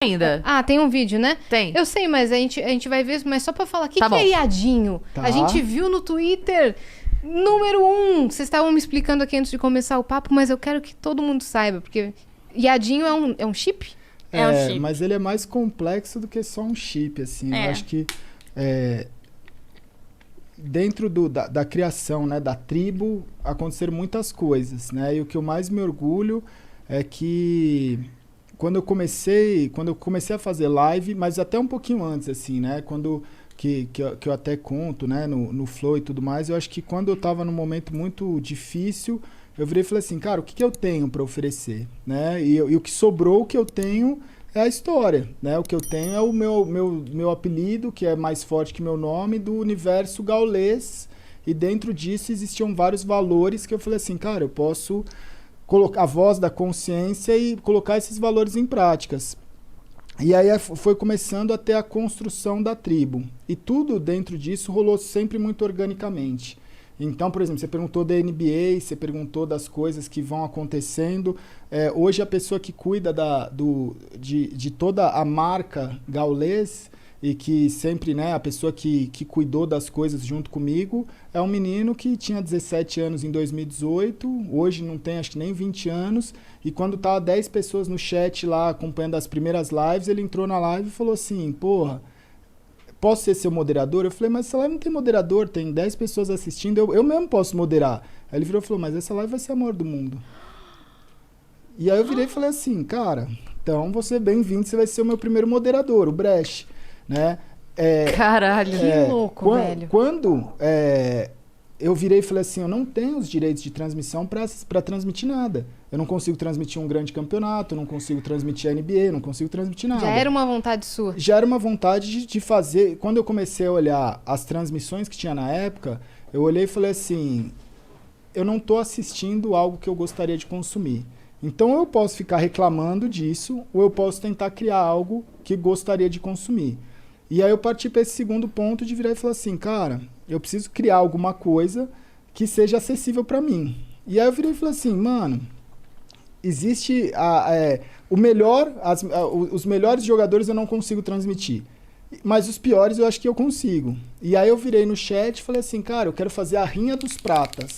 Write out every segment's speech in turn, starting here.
ainda. Ah, tem um vídeo, né? Tem. Eu sei, mas a gente vai ver, mas só pra falar, o que, Tá que bom. é Iadinho? Tá. A gente viu no Twitter, número 1. Vocês estavam me explicando aqui antes de começar o papo, mas eu quero que todo mundo saiba, porque Iadinho é um chip? É um chip. Mas ele é mais complexo do que só um chip, assim. É. Eu acho que dentro da criação, né, da tribo, aconteceram muitas coisas, né? E o que eu mais me orgulho é que quando eu comecei a fazer live, mas até um pouquinho antes, assim, né? Que eu até conto, né, no Flow e tudo mais, eu acho que quando eu tava num momento muito difícil, eu virei e falei assim, cara, o que eu tenho para oferecer, né? E o que sobrou, o que eu tenho é a história, né? O que eu tenho é o meu apelido, que é mais forte que meu nome, do universo gaulês, e dentro disso existiam vários valores que eu falei assim, cara, eu posso colocar a voz da consciência e colocar esses valores em práticas. E aí foi começando a ter a construção da tribo. E tudo dentro disso rolou sempre muito organicamente. Então, por exemplo, você perguntou da NBA, você perguntou das coisas que vão acontecendo. Hoje a pessoa que cuida de toda a marca gaulês e que sempre, né, a pessoa que cuidou das coisas junto comigo é um menino que tinha 17 anos em 2018, hoje não tem acho que nem 20 anos, e quando tava 10 pessoas no chat lá acompanhando as primeiras lives, ele entrou na live e falou assim, porra, posso ser seu moderador? Eu falei, mas essa live não tem moderador, tem 10 pessoas assistindo, eu mesmo posso moderar. Aí ele virou e falou, mas essa live vai ser a maior do mundo. E aí eu virei e falei assim, cara, então você é bem-vindo, você vai ser o meu primeiro moderador, o Brecht, né? Caralho. Que louco, velho. Quando eu virei e falei assim, eu não tenho os direitos de transmissão para transmitir nada. Eu não consigo transmitir um grande campeonato, eu não consigo transmitir a NBA, eu não consigo transmitir nada. Já era uma vontade sua? Já era uma vontade de fazer. Quando eu comecei a olhar as transmissões que tinha na época, eu olhei e falei assim, eu não estou assistindo algo que eu gostaria de consumir. Então eu posso ficar reclamando disso, ou eu posso tentar criar algo que gostaria de consumir. E aí eu parti para esse segundo ponto de virar e falar assim, cara, eu preciso criar alguma coisa que seja acessível para mim. E aí eu virei e falei assim, mano, existe os melhores jogadores eu não consigo transmitir, mas os piores eu acho que eu consigo. E aí eu virei no chat e falei assim, cara, eu quero fazer a rinha dos pratas.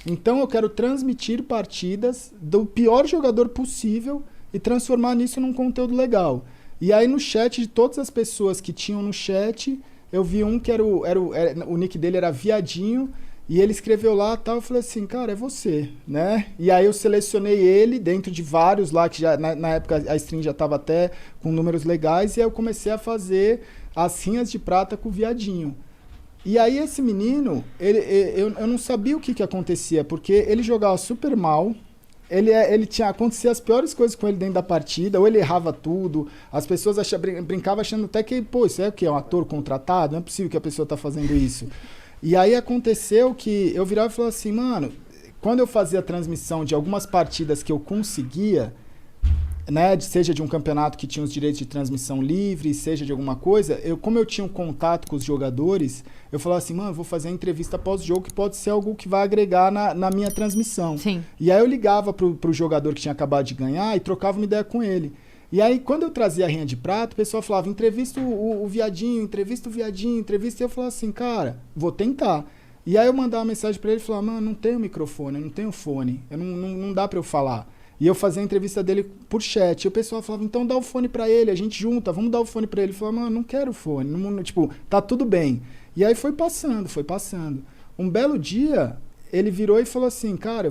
Então eu quero transmitir partidas do pior jogador possível e transformar nisso num conteúdo legal. E aí no chat, de todas as pessoas que tinham no chat, eu vi um que o nick dele era Viadinho, e ele escreveu lá e tal, eu falei assim, cara, é você, né? E aí eu selecionei ele dentro de vários lá, que já na época a stream já estava até com números legais, e aí eu comecei a fazer as rinhas de prata com o Viadinho. E aí esse menino, eu não sabia o que acontecia, porque ele jogava super mal, acontecia as piores coisas com ele dentro da partida, ou ele errava tudo, as pessoas brincavam achando até que, pô, isso é o quê? É um ator contratado? Não é possível que a pessoa tá fazendo isso. E aí aconteceu que eu virava e falava assim, mano, quando eu fazia a transmissão de algumas partidas que eu conseguia, né, seja de um campeonato que tinha os direitos de transmissão livre, seja de alguma coisa, como eu tinha um contato com os jogadores, eu falava assim, mano, eu vou fazer a entrevista pós-jogo que pode ser algo que vai agregar na minha transmissão. Sim. E aí eu ligava pro jogador que tinha acabado de ganhar e trocava uma ideia com ele. E aí, quando eu trazia a rinha de prata, o pessoal falava, entrevista o Viadinho, entrevista o Viadinho, entrevista, e eu falava assim, cara, vou tentar. E aí eu mandava uma mensagem pra ele e falava, mano, não tenho microfone, eu não tenho fone, não dá pra eu falar. E eu fazia a entrevista dele por chat. E o pessoal falava, então dá o fone pra ele, a gente junta, vamos dar o fone pra ele. Ele falava, mano, não quero fone. Tipo, tá tudo bem. E aí foi passando. Um belo dia, ele virou e falou assim, cara,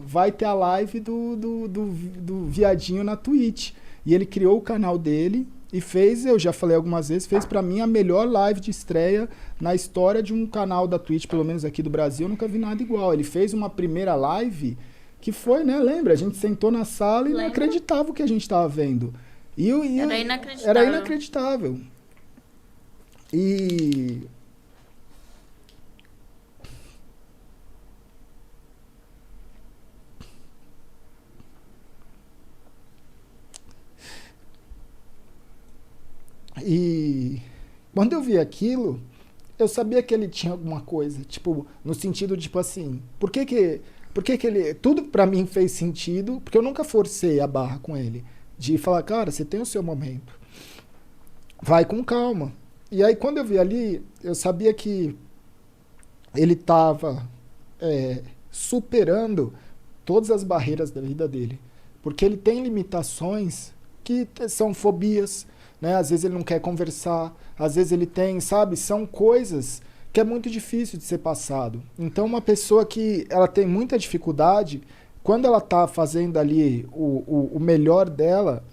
vai ter a live do Viadinho na Twitch. E ele criou o canal dele e fez, eu já falei algumas vezes, fez pra mim a melhor live de estreia na história de um canal da Twitch, pelo menos aqui do Brasil, eu nunca vi nada igual. Ele fez uma primeira live que foi, né, lembra? A gente sentou na sala e não acreditava o que a gente estava vendo. Era inacreditável. Era inacreditável. E quando eu vi aquilo, eu sabia que ele tinha alguma coisa, tipo, no sentido, tipo assim, por que ele... Tudo pra mim fez sentido, porque eu nunca forcei a barra com ele, de falar, cara, você tem o seu momento. vai com calma. E aí, quando eu vi ali, eu sabia que ele estava superando todas as barreiras da vida dele. Porque ele tem limitações que são fobias, né? Às vezes ele não quer conversar, às vezes ele tem, sabe? São coisas que é muito difícil de ser passado. Então, uma pessoa que ela tem muita dificuldade, quando ela está fazendo ali o melhor dela,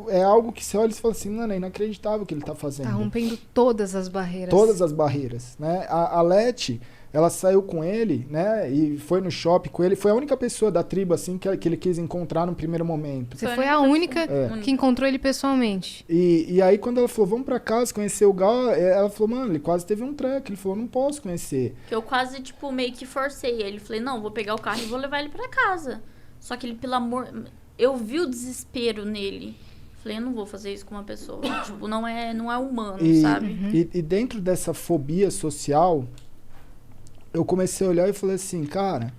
é algo que você olha e fala assim, mano, é inacreditável o que ele está fazendo. Tá rompendo todas as barreiras. Todas as barreiras, né? A Leti, ela saiu com ele, né? E foi no shopping com ele. Foi a única pessoa da tribo, assim, que ele quis encontrar no primeiro momento. Você foi a única que encontrou ele pessoalmente. E aí, quando ela falou, vamos pra casa conhecer o Gal, ela falou, mano, ele quase teve um treco. Ele falou, não posso conhecer. Que eu quase, tipo, meio que forcei ele. Falei, não, vou pegar o carro e vou levar ele pra casa. Só que ele, pelo amor... Eu vi o desespero nele. Falei, eu não vou fazer isso com uma pessoa. Tipo, não é humano, sabe? E dentro dessa fobia social, eu comecei a olhar e falei assim, cara,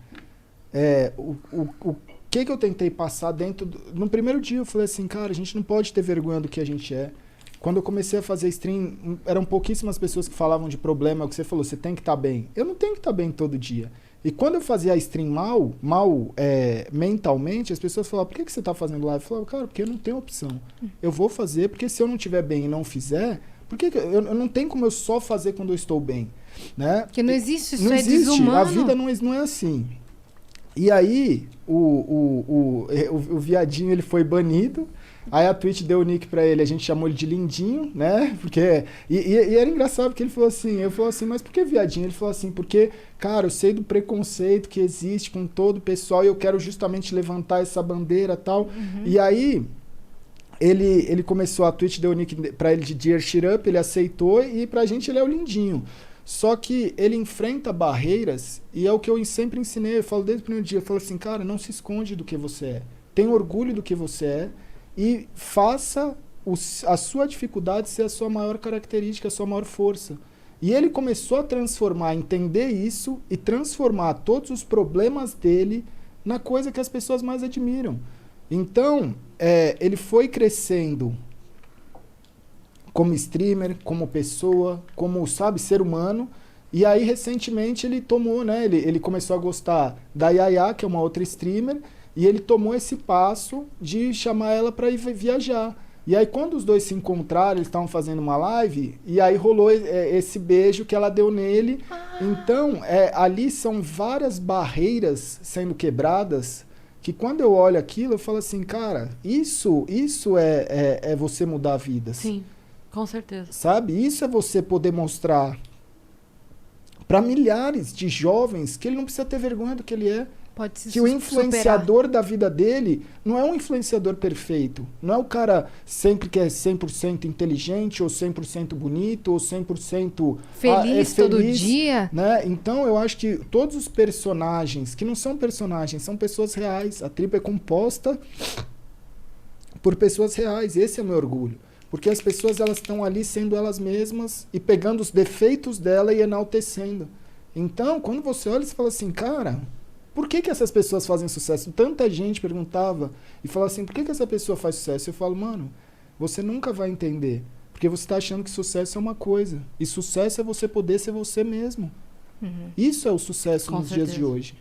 o que eu tentei passar dentro... No primeiro dia eu falei assim, cara, a gente não pode ter vergonha do que a gente é. Quando eu comecei a fazer stream, eram pouquíssimas pessoas que falavam de problema, o que você falou, você tem que estar bem. Eu não tenho que estar bem todo dia. E quando eu fazia a stream mal mentalmente, as pessoas falavam, por que você está fazendo live? Eu falava, cara, porque eu não tenho opção. Eu vou fazer, porque se eu não estiver bem e não fizer, eu não tenho como eu só fazer quando eu estou bem. Né? Porque não existe, isso não é existe. desumano. A vida não é assim. E aí, o viadinho ele foi banido. Aí a Twitch deu o nick pra ele, a gente chamou ele de Lindinho, né? Porque, e era engraçado porque ele falou assim, eu falei assim, mas por que viadinho? Ele falou assim, porque, cara, eu sei do preconceito que existe com todo o pessoal e eu quero justamente levantar essa bandeira e tal. Uhum. E aí, ele começou, a Twitch deu o nick pra ele de Dear Shit Up, ele aceitou e pra gente ele é o Lindinho. Só que ele enfrenta barreiras e é o que eu sempre ensinei, eu falo desde o primeiro dia, eu falo assim, cara, não se esconde do que você é. Tenha orgulho do que você é. E faça a sua dificuldade ser a sua maior característica, a sua maior força. E ele começou a transformar, entender isso e transformar todos os problemas dele na coisa que as pessoas mais admiram. Então, ele foi crescendo como streamer, como pessoa, como, sabe, ser humano. E aí, recentemente, ele tomou, né? Ele começou a gostar da Yaya, que é uma outra streamer, e ele tomou esse passo de chamar ela para ir viajar. E aí, quando os dois se encontraram, eles estavam fazendo uma live, e aí rolou esse beijo que ela deu nele. Então, ali são várias barreiras sendo quebradas, que quando eu olho aquilo, eu falo assim, cara, isso é você mudar vidas. Sim, com certeza. Sabe? Isso é você poder mostrar para milhares de jovens que ele não precisa ter vergonha do que ele é. Pode se que o influenciador da vida dele não é um influenciador perfeito. Não é o cara sempre que é 100% inteligente, ou 100% bonito, ou 100% feliz todo dia. Né? Então, eu acho que todos os personagens, que não são personagens, são pessoas reais. A tribo é composta por pessoas reais. Esse é o meu orgulho. Porque as pessoas elas estão ali sendo elas mesmas e pegando os defeitos dela e enaltecendo. Então, quando você olha, você fala assim, cara... Por que essas pessoas fazem sucesso? Tanta gente perguntava e falava assim, por que essa pessoa faz sucesso? Eu falo, mano, você nunca vai entender. Porque você está achando que sucesso é uma coisa. E sucesso é você poder ser você mesmo. Uhum. Isso é o sucesso nos dias de hoje.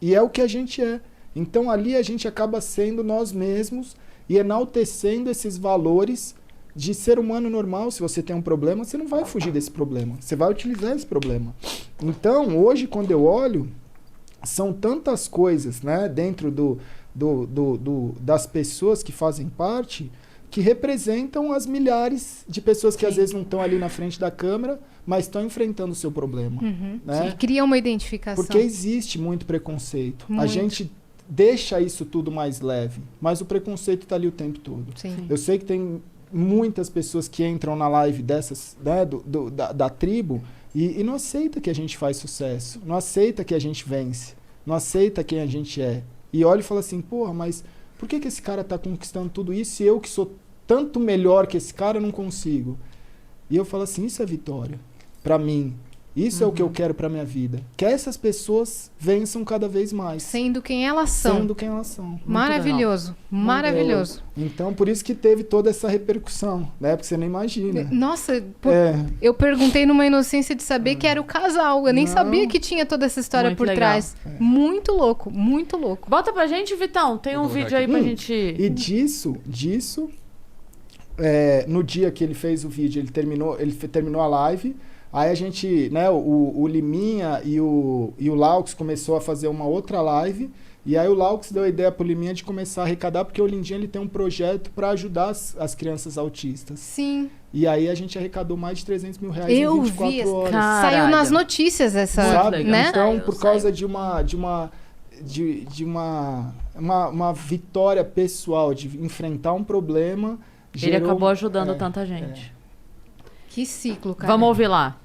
E é o que a gente é. Então ali a gente acaba sendo nós mesmos e enaltecendo esses valores de ser humano normal. Se você tem um problema, você não vai fugir desse problema. Você vai utilizar esse problema. Então, hoje, quando eu olho... São tantas coisas, né, dentro das pessoas que fazem parte que representam as milhares de pessoas que às vezes não estão ali na frente da câmera, mas estão enfrentando o seu problema. Uhum. Né? E cria uma identificação. Porque existe muito preconceito. Muito. A gente deixa isso tudo mais leve, mas o preconceito está ali o tempo todo. Sim. Eu sei que tem muitas pessoas que entram na live dessas, né, da tribo e não aceita que a gente faz sucesso, não aceita que a gente vence, não aceita quem a gente é. E olha e fala assim, porra, mas por que esse cara tá conquistando tudo isso e eu que sou tanto melhor que esse cara não consigo? E eu falo assim, isso é vitória. Pra mim, Isso é o que eu quero pra minha vida. Que essas pessoas vençam cada vez mais. Sendo quem elas são. Sendo quem elas são. Maravilhoso. Maravilhoso. Então, por isso que teve toda essa repercussão, né? Porque você não imagina. Nossa, É. eu perguntei numa inocência de saber que era o casal. Eu nem Não. sabia que tinha toda essa história Muito por legal. trás. Muito louco, muito louco. Bota pra gente, Vitão. Tem um Vou colocar vídeo aí aqui. pra gente... E disso, no dia que ele fez o vídeo, ele terminou a live. Aí a gente, né, o Liminha e o Laux começou a fazer uma outra live. E aí o Laux deu a ideia pro Liminha de começar a arrecadar, porque o Lindinha ele tem um projeto para ajudar as crianças autistas. Sim. E aí a gente arrecadou mais de 300 mil reais Eu em 24 vi. horas. Caralho. Saiu nas notícias essa, Sabe? legal. né? Então, Saiu, por causa de uma vitória pessoal, de enfrentar um problema... Ele gerou- acabou ajudando tanta gente. Que ciclo, cara. Vamos ouvir lá.